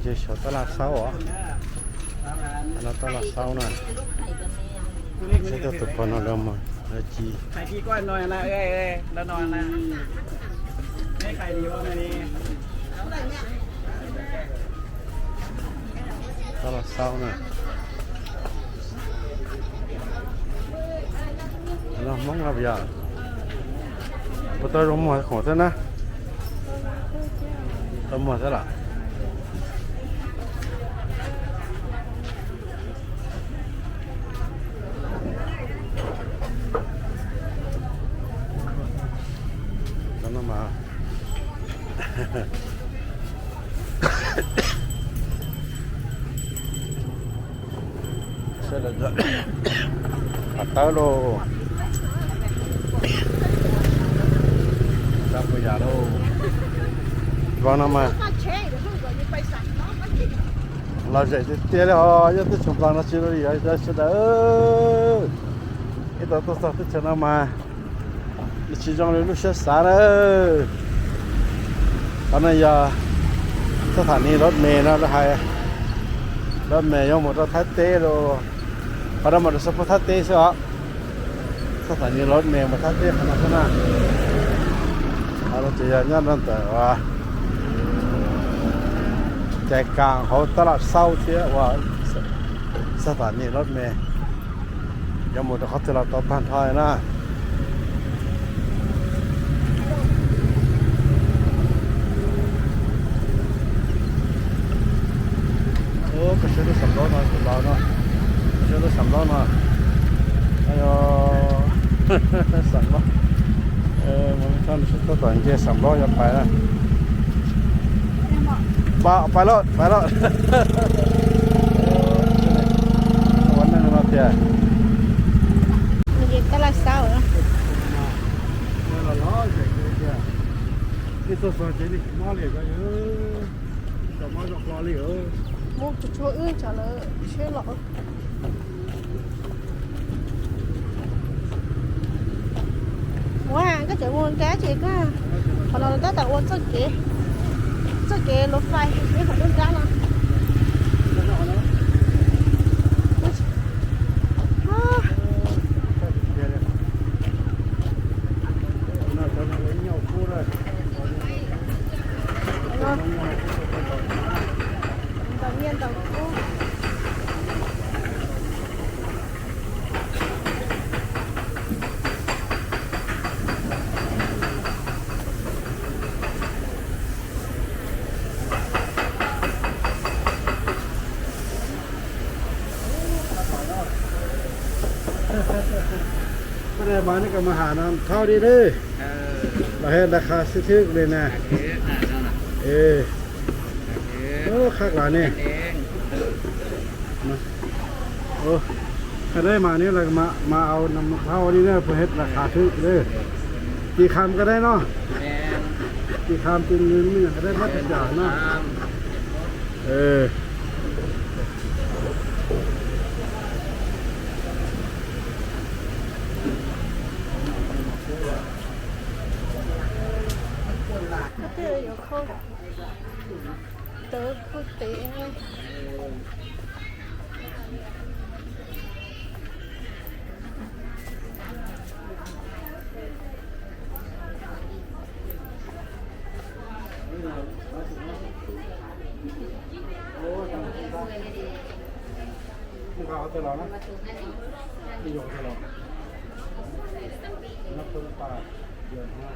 chỉ số tao là sáu à nó tao là sáu này sẽ tiếp tục còn nó đâu mà là chi ไข่กี่ก้อนหน่อยนะเอ้ยแล้วนอนนะไม่ไข่ดีวะนี่ tao là sáu này nó mong là bây giờ bắt đầu dùng mùa khổ thế nè tao mùa thế là nó mà sẽ là giận bắt tao đồ ra bây giờ đâu con nào mà là dậy thì tiếc rồi giờ tôi chụp nó chưa đi giờ sẽ đỡ cái đó tôi sao tôi cho nó mà chỉ trong lúc sẽ xả đấy còn bây giờสถานีรถเมล์นะแล้วไทยรถเมล์ยังหมดรถทัศเต้โลพอเราหมดสปอร์ตทัศเต้ใช่ไหมสถานีรถเมล์มาทัศเต้ขนาดนั้นเราจะย้อนนั่นแต่ว่าใจกลางเขาตลาดเศร้าเที่ยว่าสถานีรถเมล์ยังหมดเขาตลาดต่อพันทอยนะcái xe nó sầm ló nó sầm ló nó xe nó sầm ló nó sầm ló mình thân sẽ tất toàn kia sầm ló cho phải là phải lót vấn đề nó kìa mình cái là sao nữa là nó kìa cái tôi sợ chỉ đi nó liền cái cho nó dọc lo liền một chỗ ư trả lời chơi lọ wow cái chợ buôn cá chị có còn là tới tàu cho kể lột phai cái phải buôn cá nàoไม่ได้มานี่ก็มาหาน้ำเท่าดีเลยเราให้ราคาซื้อเลยนะโอ้คักหลายนี่โอ้ถ้าได้มานี่เรามาเอาน้ำเท่านี้เนี่ยเพื่อให้ราคาซื้อเลยกี่คำก็ได้เนาะกี่คำเป็นเงินนี่ก็ได้มาทุกอย่างเนาะ有空德国的มึงเอาตลอดนะไม่ยกตลอดนับตัวปลาเดือนห้า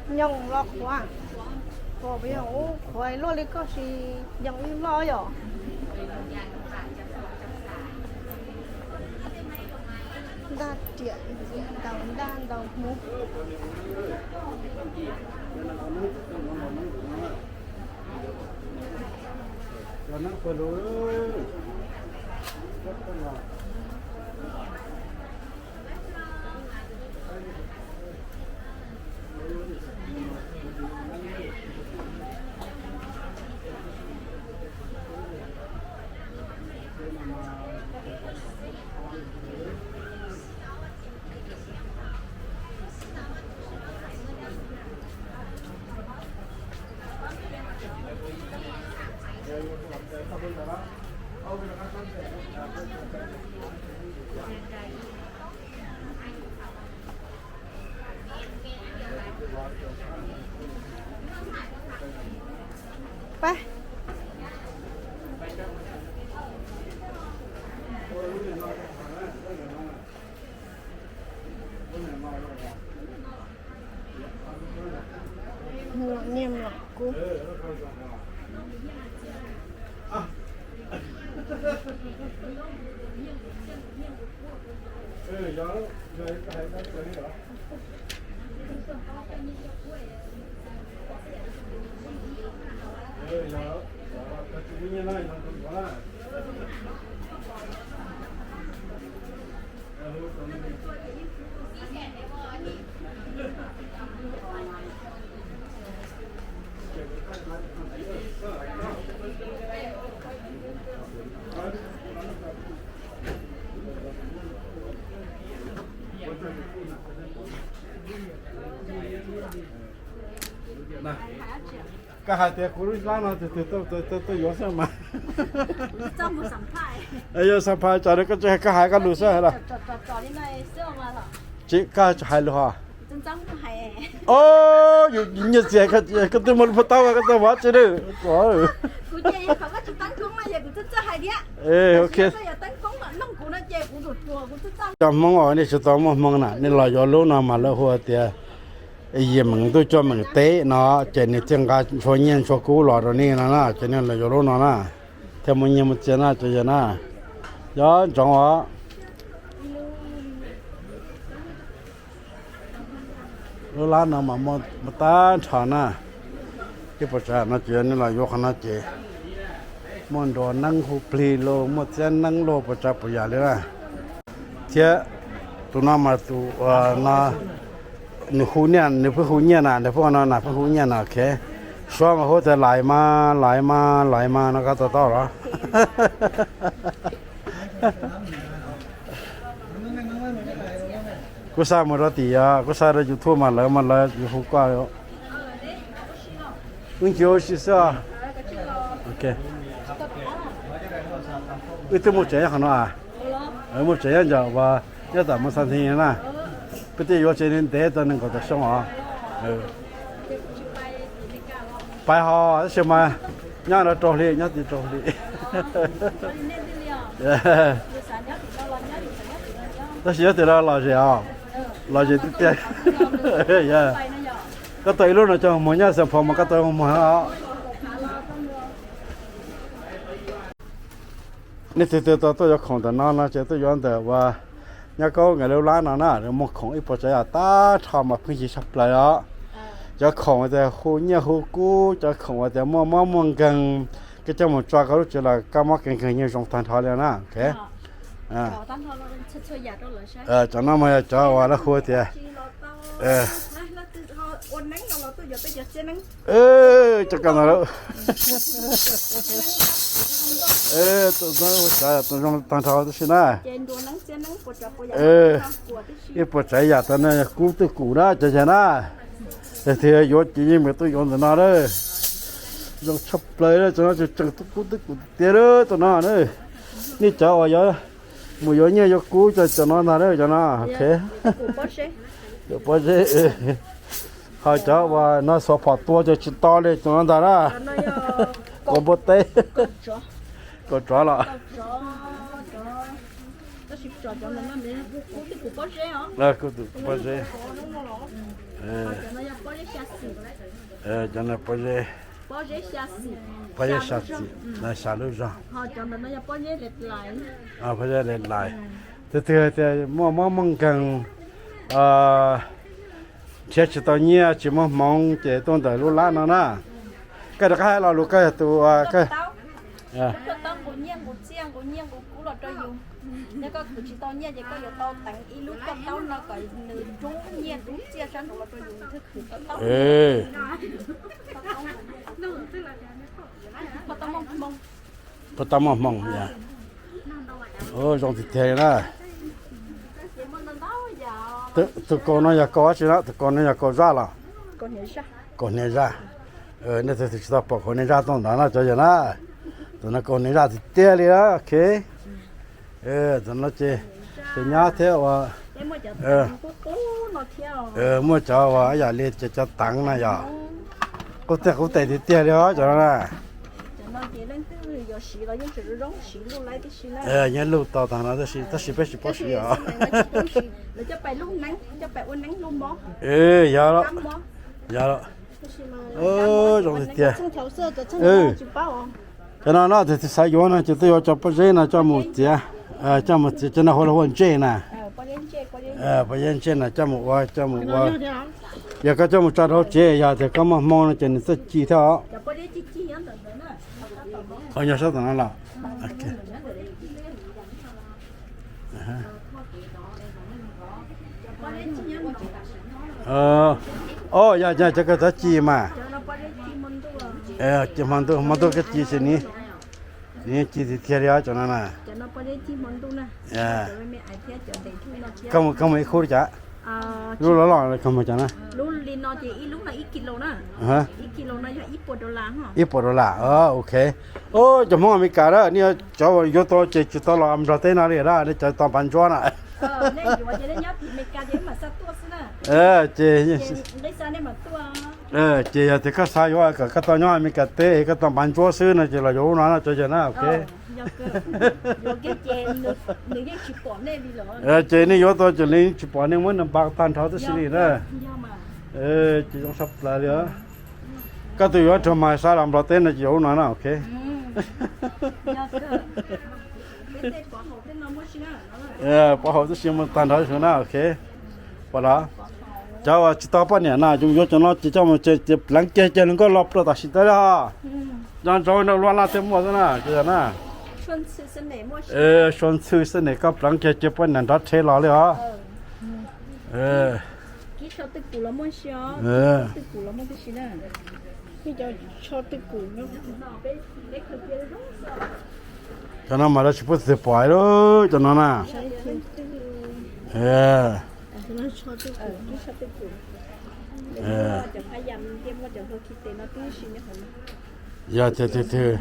nhông lọt quá còn bây giờ khỏi lo lấy có gì nhông lo rồi đa tiền đầu mũ rồi nó phải lối ไปหัวเนี่ยมหรอกกู ก็หาแต่คุยร้านเราตัวอยู่ซะมา 这么上派， ไอ้ยสัมภาษณ์จะก็หากันรู้ซะล่ะ 找你那色嘛了， จิก็หายเลยฮะ 真脏不还哎， โอ้อยู่เนี่ยเสียก็ตัวมันพอตาวก็ตัววัดจะได้โอ้ 估计เขาก็จะตั้งกล้องมาอย่างกูจะหายเดีย เออโอเค ก็อย่าตั้งกล้องละน้องกูนะเจ๊กูหลุดตัวกูจะตั้ง จำมองอ๋อนี่จะต้องมองน่ะนี่เราอยู่รู้นะมาแล้วหัวเตียไอ้ยี่มึงตัวจอมึงเตะเนาะเจนี่เจียงกาชวนเย็นชวนกูหล่อตรงนี้นะเจนี่เราอยู่รู้นะถ้ามึงยังมันเจน่าจะยังนะย้อนจังหวะรู้ล้านนะมาตาฐานะที่ประชาชนเจนี่เราอยู่ขนาดเจมันโดนนั่งหูปลีโลมันจะนั่งโลประชาปุยาเลยนะเจ้าตัวน้ามาตัวน่าหนูหูเนี่ยหนูเพื่อหูเนี่ยนะเดี๋ยวพวกนั้นนะเพื่อหูเนี่ยนะโอเคช่วงเขาจะไหลมานะก็ต่อหรอกูสร้างมรดกอ่ะกูสร้างอยู่ทั่วมาเลยอยู่หัวก้าวมึงเกี่ยวสิซะโอเคอีตัวมุจเจียขนาดมุจเจียจะว่า要怎么3天呢？不得要今天带到那个的上啊，摆好什么？伢那找哩，伢得找哩。那现在了老些啊，老些的点，呀，那对路那叫么伢是跑么个对么啊？你都要看的那这都样的ว่าnhà có ngày lâu lá nào nè một khổng ít bỏ chạy ta thầm mà phương chỉ sắp lại đó cho khổng ở khu nhà khu cũ cho khổng ở mua gần cái trong một trò có lúc chỉ là cá mắc gần như trong thành thọ liền nè ok cho nó mà cho vào nó khu thì cho cái nào tụi nó trong thành thọ đó xin nè ít bỏ chạy giờ tao này cú từ cũ đó cho chả na thì vô chỉ mình tôi vô từ nó đó dùng chập lấy đó cho nó chừng cú từ cũ tiếc đó tụi nó nữa ní cháu vào giờ mua vô nhẹ vô cú cho nó nào đó cho nó ok được bao giờ họ cháu và nó xóa phạt tua cho chỉ to lên cho nó đó có bớt tê có chó là cứ được bao giờ cho nó bao giờ xa xỉ là xa lưu ra bao giờ lên lại thì mong cần chỉ tao nhia chỉ mong chỉ tôn đời lưu lá nó nè cái đó cái là lúc cái tụ cái nếu có chỉ tao nhia thì có nhiều tao tặng ít lúc con tao nó có nữ trúng nhia trúng chia sẵn rồi tôi dùng thức của tao bắt tao mong dạ trong thịt thế này tụi con nó giờ có chứ đó tụi con nó giờ có ra là con nhảy ra nên thì tao bỏ con nhảy ra trong đó là cho vậy đó tụi nó còn này ra thì tia đi đó ok tụi nó chơi tụi nhá theo và để mua cho cú nó theo mua cho và giờ lên cho tăng này giờ có thể thì tia đi đó cho nó là nó chỉ lên từ giờ xí là những sự rong xí luôn lại cái xí này những lúc tao thằng nó ta xí bớt xí à để cho bài lúc nắng cho bài uốn nắng luôn bó giờ đó rồi thì tia cho nó thì sai vô nó chỉ tôi cho bao nhiêu nó cho một tia cho nó hồi hôn chơi nè bây giờ chơi nè cho một qua giờ có cho một trò đâu chơi giờ thì có mà mong nó chơi nó sẽ chi theo ở nhà sao nó là giờ cho cái chi mà chỉ mong tôi cái chi gì nèนี่จีที่เทียร์จนนั่นน่ะจะนับไปได้ที่มันดูนะไม่ไอเทียจะได้ทุนเราเทียก็ไม่คุ้นจ้ะรู้หล่อเลยคำว่าจ้ะนะรู้ลินนอจีอีลูกน่ะอีกิโลนะอีกิโลนะจะอีปวดดอลลาร์ฮะอีปวดดอลลาร์โอเคโอ้จะมองอเมริกาแล้วเนี่ยจะยกตัวเจจุดตัวเราอเมริกาเนี่ยนะเนี่ยจะตอนปันจวนอ่ะเนี่ยอยู่ว่าจะได้ยับอเมริกาจะมาสักตัวสินะเจได้ซาได้มาตัวเจียที่เขาใช้ว่าก็ตอนนี้มีกระเตะก็ต้องบรรจุซื้อนะจีเราอยู่นั่นนะจะนะโอเคเจนี่อยู่ตัวจะลิ้นชิปอนนี่มันบางตันเท่าที่สินะจีต้องสับปลาเลยก็ตัวอยู่ทำไมสารามเราเต้นนะอยู่นั่นนะโอเคพอเขาจะชิมตันเท่าที่นะโอเคพอละเจ้าจิตตาปเนี่ยนะจุงยศจะน้อจิตเจ้ามันจะหลังเจนึงก็รอบตัวตัดสินได้ละจานเจ้าเนี่ยล้วนละเต็มหมดนะเจ้านะชวนซื้อเสน่ห์ก็หลังเจปนนั่นรัดเทลเลยฮะกี่ชอบตึกกูแล้วมั้งเชียวตึกกูแล้วมั้งที่ชิน่ะพี่จะชอบตึกกูเนาะจานนั้นมาแล้วชิบุตรปล่อยเลยจานนั้นนะชอบตึกกูชอบตึกกูจะพยายามเรียกว่าจะเขาคิดเต็มแล้วตู้ชินเนี่ยผมอย่าเถอะ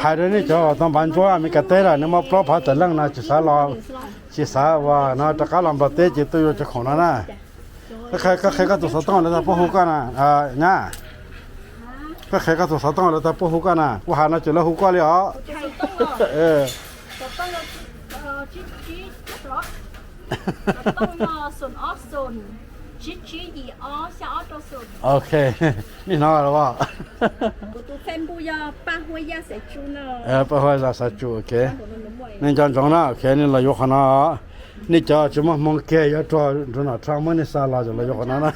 หายเลยจ้าต้องบรรจุมีกระเตะละเนี่ยมาพร้อมพัดแต่ลังน่ะจะสาลอจะสาว่าน่ะตะการลำบากเตะจะตัวจะของนั่นน่ะใครก็ตัวสตองแล้วแต่พวกหูกันน่ะเนี่ยใครก็ตัวสตองแล้วแต่พวกหูกันน่ะว่าหาน่ะจะแล้วหูกันเลยเหรอสตองจิ๊ต้องส่วนส่วนชี้ดี下ตัวส่วนโอเคนี่น้องอะไรวะตัวเฟมบุยป้าหัวยาใส่จูเนป้าหัวยาใส่จูโอเคนี่จันจงนะโอเคนี่เราอยู่ขนาดนี่จะมามองแก่ยาตัวดูน่ะทำมันนี่ซาลาจะเราอยู่ขนาดนะ